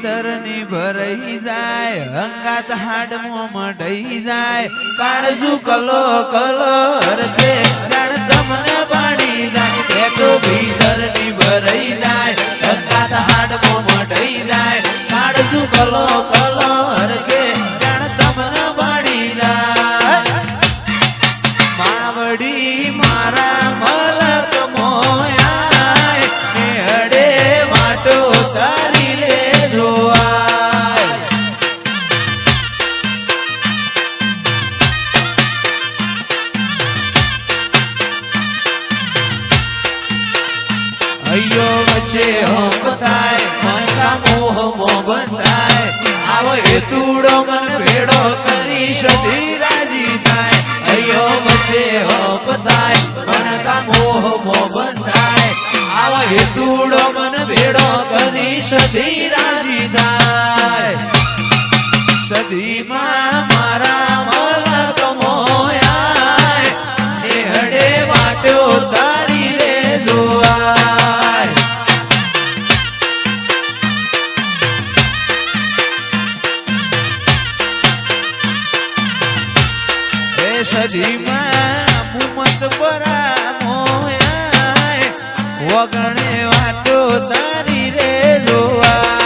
તરની ભરાઈ જાય હંગાત હાડમો મઢઈ જાય કાળજુ કલો કલો હરતે જાણ તમને પાડી જાય પેટો ભીતરની ભરાઈ જાય હંગાત હાડમો મઢઈ જાય કાળજુ કલો કલો હરતે જાણ તમને પાડી જાય માવડી મારા મલક મોયા ને હડે વાટો તારી લે જોવાય અయ్યો વચ્ચે હોમ થાય મનકા મોહ મોહન થાય આવો હેતુડો મન ભેડો કરી સજી રાજી થાય અయ్યો વચ્ચે હોમ થાય મનકા મોહ મોહન થાય આવો હેતુડો મન ભેડો કરી સજી રાજી થાય સદીમાં મારા મલક મોયા ને હડે વાટ્યો તારી રે જોવાય એ સદીમાં મુમત પરા મોયા વગણે વાટો તારી રે જોવાય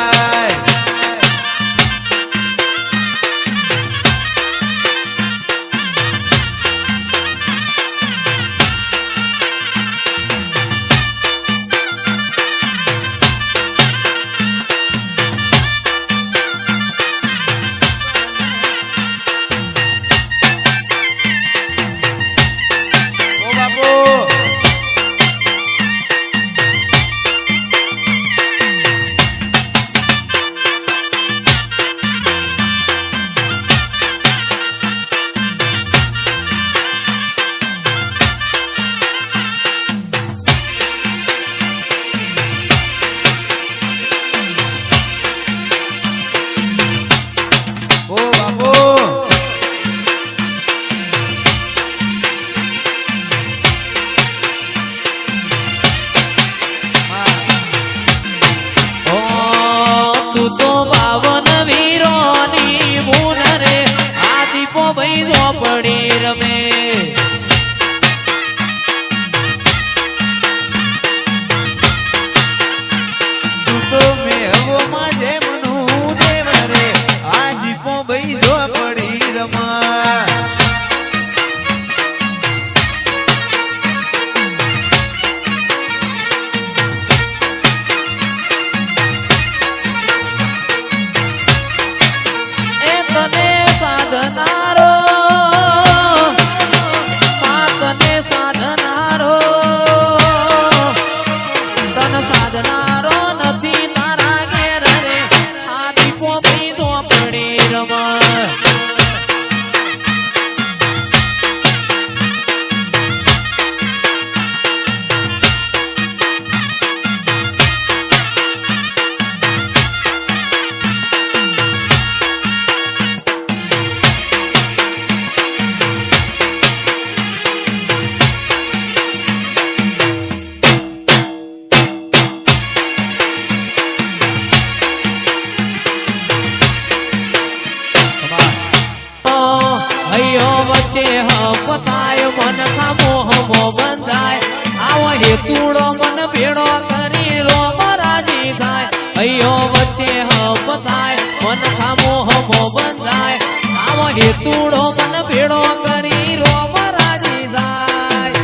હેતુડો મન ભેડો કરી રોમ રાજી થાય અయ్યો વચ્ચે હપ થાય મન ખામો હમો બંધાય આવો હેતુડો મન ભેડો કરી રોમ રાજી થાય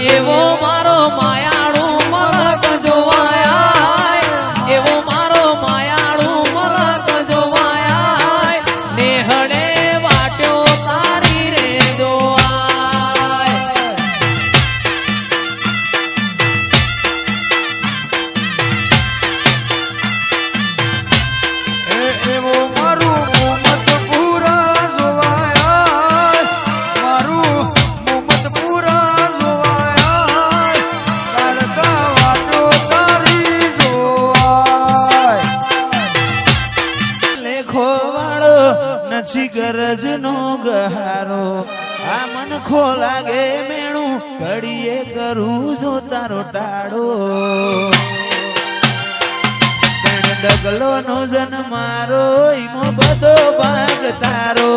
એવો મારો માયાળુ મલક જોવાય એવો મારો માયાળુ મલક જોવાય નેહડે વાટ્યો તારી રે જોવાય એવો મારું મોમત પૂરા જોવાય મારું મોમત પૂરા જોવાય કાળકા વાટો તારી જોવાય લેખો વાળો નથી ગરજ નો ગહારો આ મન ખો લાગે મેણું ઘડીએ કરું જો તારો ટાળો ડગલો નો જન મારો ઈમો બધો ભાગ તારો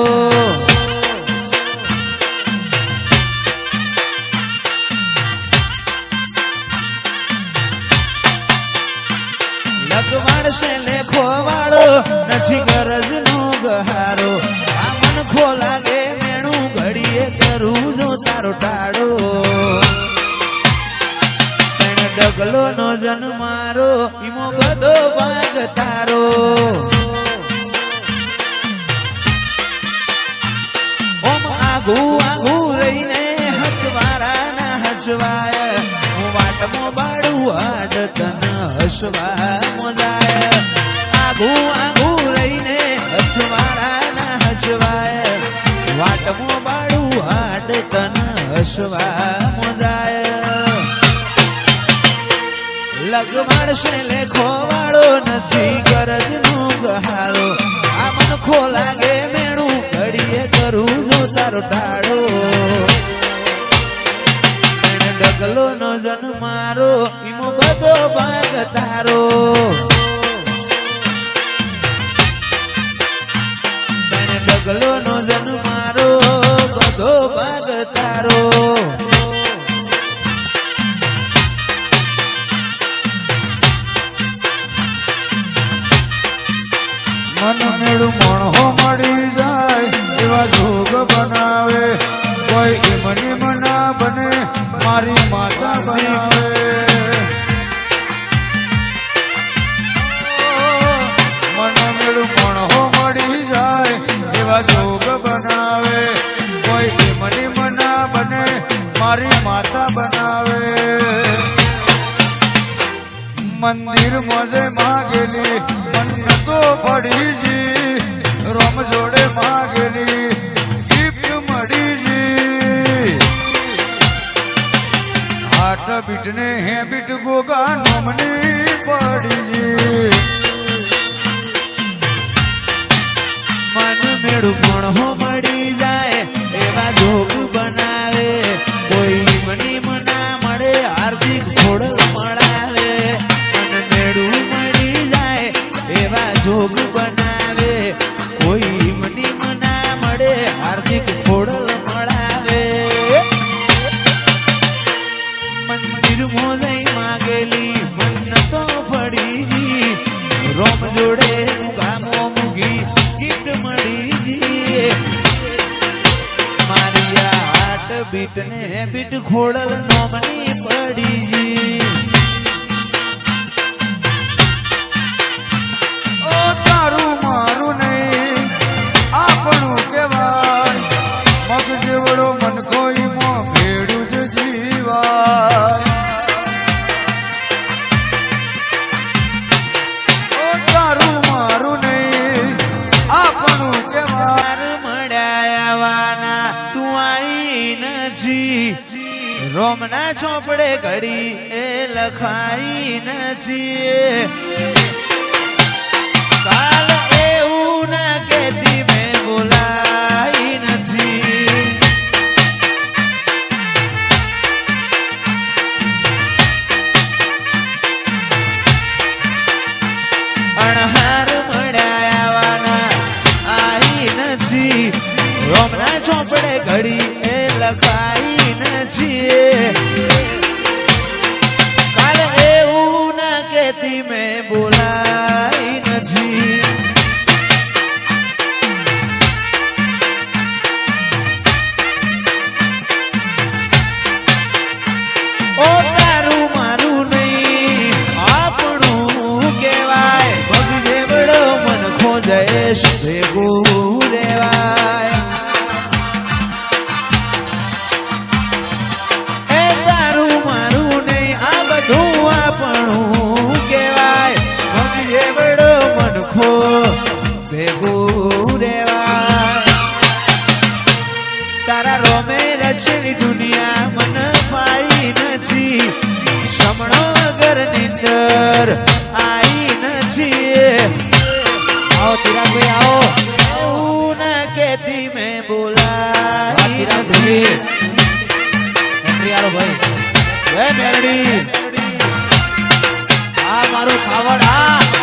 લગવાડશે લેખો વાળો નથી ગરજ નો ગહારો આ મન ખો લાગે મેણું ઘડીએ કરું જો તારો ટાળો ડગલો નો જન મારો ઈમો બધો ભાગ તારો ઓમ આગુ આગુ રહીને હસવારા ના હસવાય હું વાટમો બાળું આડ તન હસવા મોજાય આગુ આગુ રહીને હસવારા ના હસવાય વાટમો બાળું આડ તન હસવા મોજાય લગવાડશે લેખો વાળો નથી ગરજ નું ગહારો આ મન ખો લાગે મેણું ઘડીએ કરું જો તારો ટાળો ડગલો નો જન મારો ઈમો બધો ભાગ તારો ડગલો નો જન મારો બધો ભાગ તારો મન મેળું મણહો મળી જાય એવા જોગ બનાવે કોઈ એમની મના બને મારી માતા બનાવે મન મેળું મણહો મળી જાય એવા જોગ બનાવે કોઈ એમની મના બને મારી માતા બનાવે મંદિર મોજે માગેલી મન્નતો પડીજી રોમ જોડે માગેલી ગિફ્ટ મળીજી આટ બીટ ને હે બીટ ગોગા નોમની પડીજી મન મેળું મણહો મળી જાય એવા જોગ બનાવે કોઈ મની મના મળે હાર્દિક ખોડલ મળાવે મન મેળું મળી જાય એવા જોગ બનાવે કોઈ મની મના મળે હાર્દિક ખોડલ મળાવે મંદિર મોજઈ માગેલી મન્નતો પડીજી રોમ જોડે ગામો મુગી ગિફ્ટ મળીજી મારી હાટ બીટ ને બીટ ખોડલ નોમની પડીજી ઓ તારું મારું નહીં આપણું કહેવાય મગ જેવડો મન કોઈ મો ભેડું જ જીવાય ઓ તારું મારું નહીં આપણું કહેવાય તાર મળ્યાવાના તું આઈ નથી રોમના ચોપડે ઘડી એ લખાઈ નથી કાલ એવું ના કેતી મેં બોલાઈ નથી અણહાર મળ્યાવાના આઈ નથી રોમના ચોપડે ઘડી એ લખાઈ નથી કાલ એવું ના કેતી મેં બોલાઈ નથી ઓ તારું મારું નહીં આપણું કહેવાય પગ જેવડો મન ખોજેશ ભેગું રેવાય એ તારું મારું નહીં આ બધું આપણું કહેવાય પગ જેવડો મન ખો ભેગું રેવાય તારા રોમે રચેલી દુનિયા મન પાઈ નથી સમણો વગર નિંદર આઈ નથી આવો ચિરાગભાઈ આવો એવું ના કેતી મેં વાહ, બોલાઈ ચિરાગભાઈ નથી એન્ટ્રી આલો ભાઈ હે મેરડી આ મારું ખાવડ આ